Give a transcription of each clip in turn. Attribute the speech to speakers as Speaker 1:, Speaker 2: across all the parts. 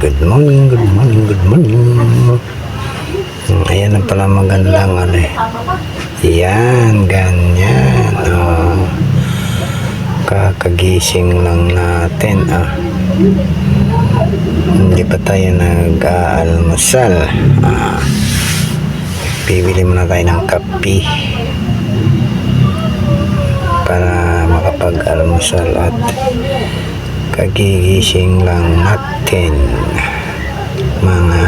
Speaker 1: Good morning, good morning, good morning. Ayan na pala magandang ano eh. Yan, ganyan. Kakagising lang natin. Hindi pa tayo nag-aalmusal. Bibili muna tayo ng kape para makapag-almusal at kagigising lang natin mga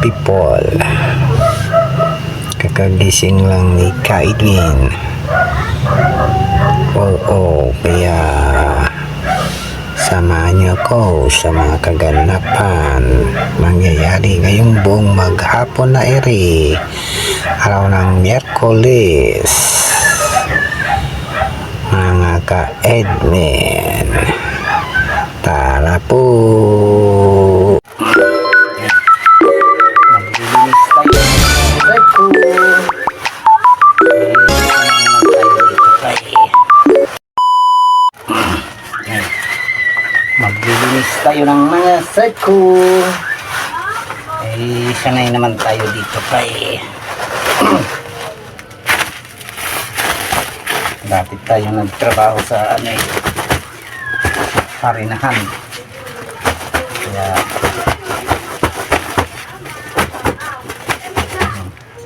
Speaker 1: people. Kakagising lang ni Kaidwin. Kaya samahan niyo ako sa mga kaganapan mangyayari ngayong buong maghapon na ere, araw ng Miyerkules, mga ka-Edmin. Tara po. Maglilinis tayo ng mga sako. Sanay naman tayo dito kay dati tayo nagtrabaho sa harinahan, kaya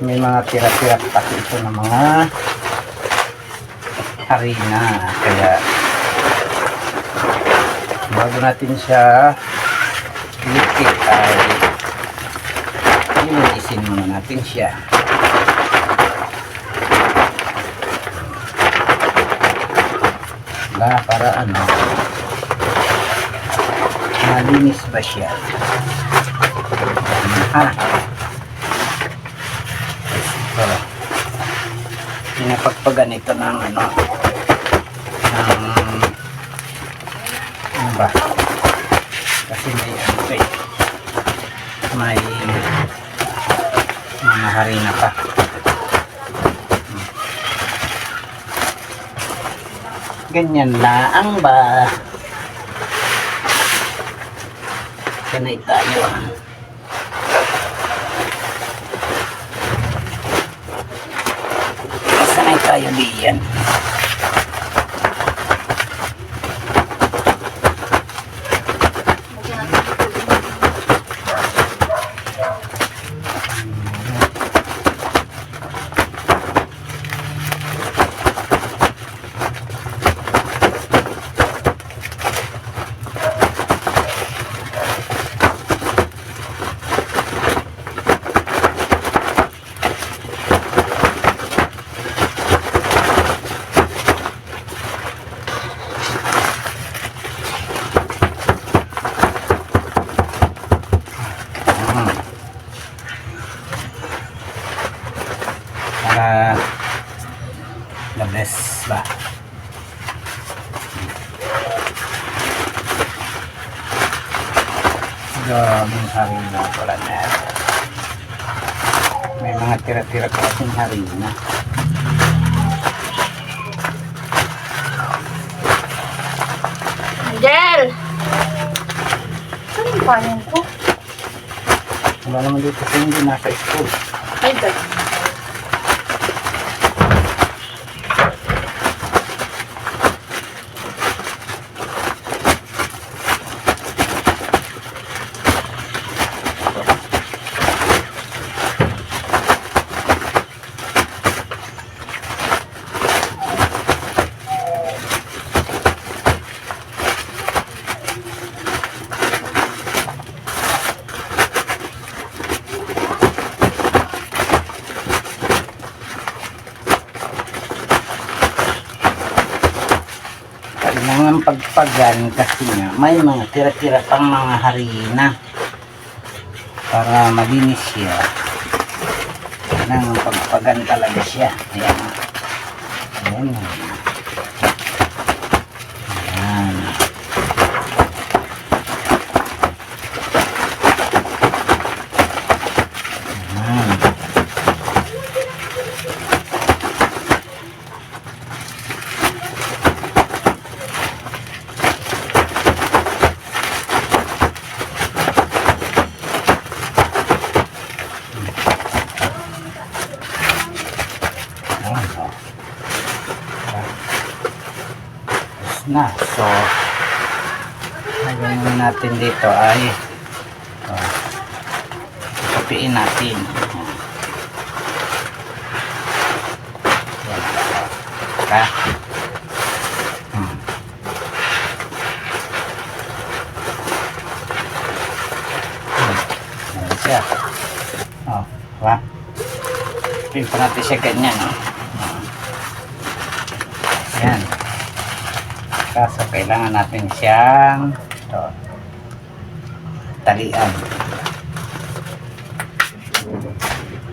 Speaker 1: may mga tira-tira taki ito ng mga harina, kaya bago natin siya litik ay linisin muna natin siya. Para malinis ba siya. Pinapagpagan ito ng ba? Kasi may mga harina pa. Ganyan lang ba? Sanay tayo. Sanay tayo diyan. The best ba? Daming harina pala na. May mga tira-tira kasing harina.
Speaker 2: Angel! Saan yung panin ko?
Speaker 1: Wala naman dito sa hindi nasa school.
Speaker 2: Ay, God.
Speaker 1: Kailangan pagpagan kasi nga may mga tira-tira pang mga harina para malinis siya. Kailangan pagpagan talaga siya. Ayan. Ayan. Ayan. Ayan.
Speaker 3: na. So, gagawin natin dito ay kapiin natin. Yan. Yan siya. Oh, diba? Pin pa natin siya ganyan. Yan. Kaso kailangan natin siyang talian.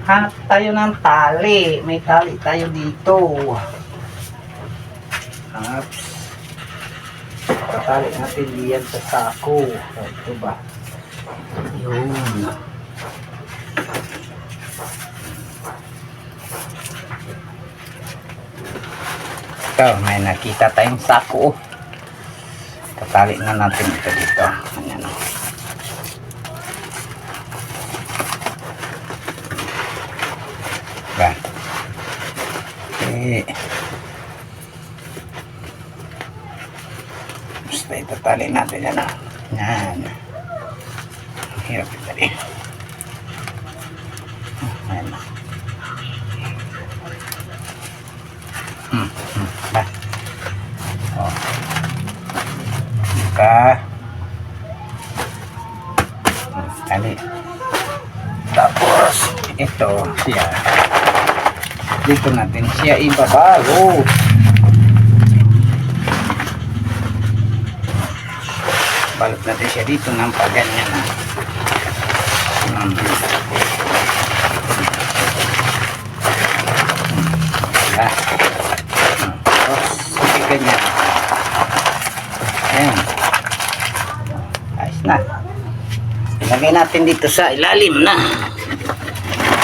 Speaker 3: Hanap tayo ng tali. May tali tayo dito. Hanap. Patali natin diyan sa sako. Ito ba? Yun. Ito, may nakita tayong sako. Tatali na natin ito dito. Ayan o. Ba. Basta itatali natin yan o. Yan. Ang hirap itali. Ayan o. Ba. O. Tali. Tapos ito siya. Dito natin siya ibabalot. Balot natin siya dito ng paganyan na. Tapos ganyan. Ayan. Ayos na. Ilagay natin dito sa ilalim na.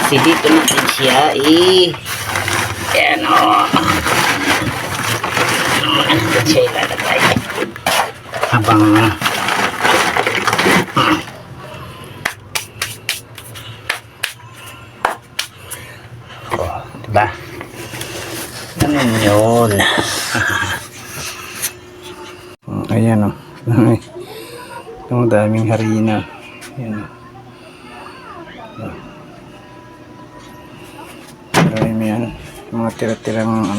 Speaker 3: Kasi dito natin siya ayan o. Dito siya ilalagay. Habang diba? Ganun yun. Ayan o. Ang daming harina. Ayan o. Marami yan. Mga tira-tirang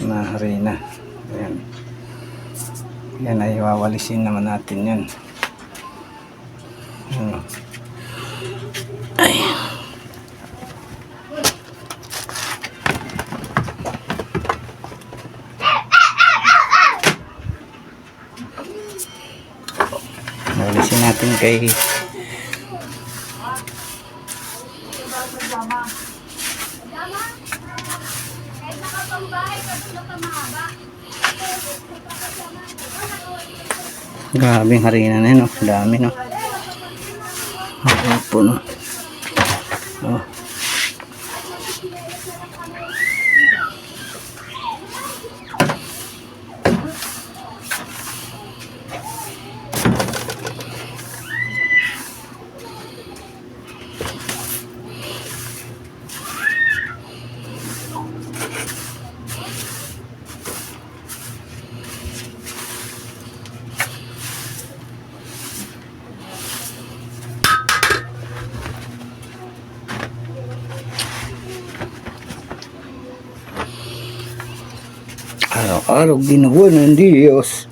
Speaker 3: na harina. Ayan. Yan ay wawalisin naman natin yan. Ayan. Ay. Walisin natin kay grabing harina na yun, no? Dami, no? Opo, no? Oh. Araw-araw ginawa ng Diyos.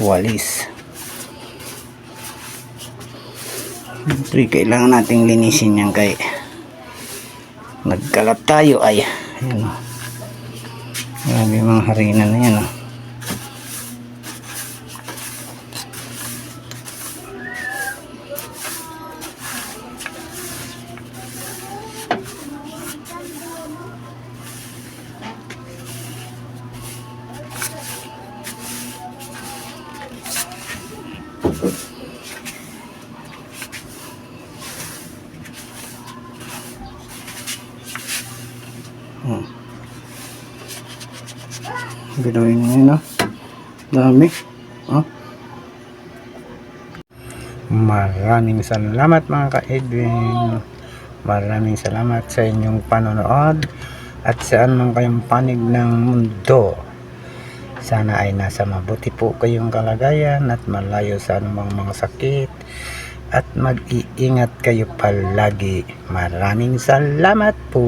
Speaker 3: Walis. Siyempre, kailangan nating linisin yan kay nagkalat tayo ay ayan o. Grabe mga harina na yan o. Gawin mo yun, no? Dami.
Speaker 1: Maraming salamat mga ka-Edwin. Maraming salamat sa inyong panonood at saan man kayong panig ng mundo. Sana ay nasa mabuti po kayong kalagayan at malayo sa anumang mga sakit at mag-iingat kayo palagi. Maraming salamat po.